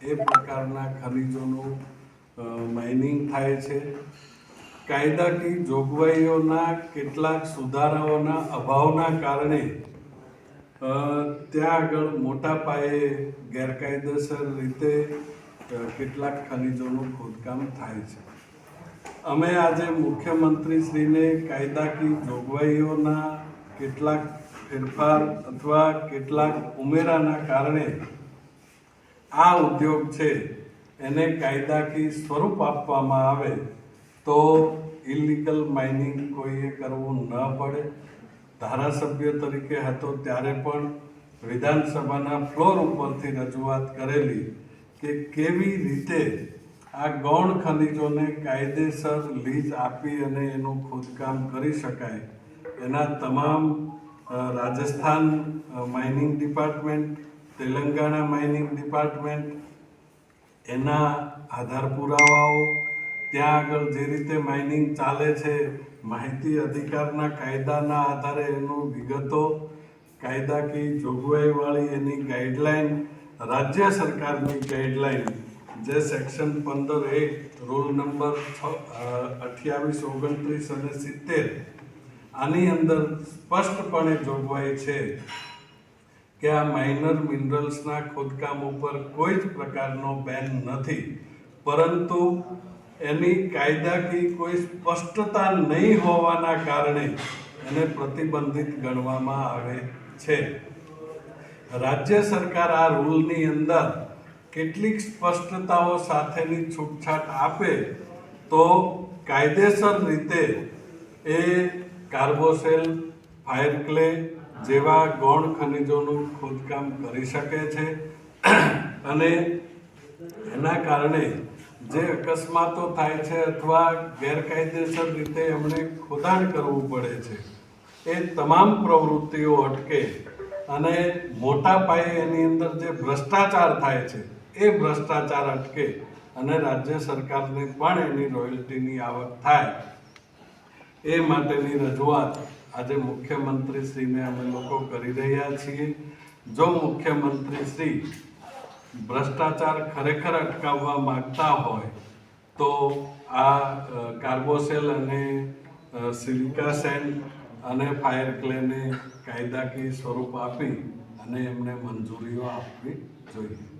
એ પ્રકારના ખનિજોનું માઇનિંગ થાય છે। કાયદાકીય જોગવાઈઓના કેટલાક સુધારાઓના અભાવના કારણે ત્યાં આગળ મોટા પાયે ગેરકાયદેસર રીતે કેટલાક ખનિજોનું ખોદકામ થાય છે। અમે આજે મુખ્યમંત્રીશ્રીને કાયદાકીય જોગવાઈઓના કેટલાક ફેરફાર અથવા કેટલાક ઉમેરાના કારણે આ ઉદ્યોગ છે એને કાયદાકીય સ્વરૂપ આપવામાં આવે તો ઇલીગલ માઇનિંગ કોઈએ કરવું ન પડે। ધારાસભ્ય તરીકે હતો ત્યારે પણ વિધાનસભાના ફ્લોર ઉપરથી રજૂઆત કરેલી કે કેવી રીતે આ ગૌણ ખનિજોને કાયદેસર લીઝ આપી અને એનું ખોદકામ કરી શકાય। એના તમામ Rajasthan mining department, Telangana mining department, એના આધાર પુરાવાઓ, ત્યાં આગળ જે રીતે માઇનિંગ ચાલે છે, માહિતી અધિકારના કાયદાના આધારે એનું વિગતો, કાયદાકીય જોગવાઈવાળી એની ગાઈડલાઈન, રાજ્ય સરકારની ગાઈડલાઈન જે સેક્શન 15A રૂલ નંબર 28, 29 અને 70 આની અંદર સ્પષ્ટપણે જોગવાઈ છે કે આ માઇનર મિનરલ્સના ખોદકામ ઉપર કોઈ જ પ્રકારનો બેન નથી, પરંતુ એની કાયદાકીય કોઈ સ્પષ્ટતા નહીં હોવાના કારણે એને પ્રતિબંધિત ગણવામાં આવે છે। રાજ્ય સરકાર આ રૂલની અંદર કેટલીક સ્પષ્ટતાઓ સાથેની છૂટછાટ આપે તો કાયદેસર રીતે એ કાર્બોસેલ, ફાયર ક્લે જેવા ગૌણ ખનિજોનું ખોદકામ કરી શકે છે અને એના કારણે જે અકસ્માતો થાય છે અથવા ગેરકાયદેસર રીતે એમણે ખોદાણ કરવું પડે છે એ તમામ પ્રવૃત્તિઓ અટકે અને મોટા પાયે એની અંદર જે ભ્રષ્ટાચાર થાય છે એ ભ્રષ્ટાચાર અટકે અને રાજ્ય સરકારને પણ એની રોયલ્ટીની આવક થાય એ માટેની રજૂઆત આજે મુખ્યમંત્રીશ્રીને અમે લોકો કરી રહ્યા છીએ। જો મુખ્યમંત્રીશ્રી ભ્રષ્ટાચાર ખરેખર અટકાવવા માગતા હોય તો આ કાર્બોસેલ અને સિલિકા સેન્ડ અને ફાયર ક્લેને કાયદાકીય સ્વરૂપ આપી અને એમને મંજૂરીઓ આપવી જોઈએ।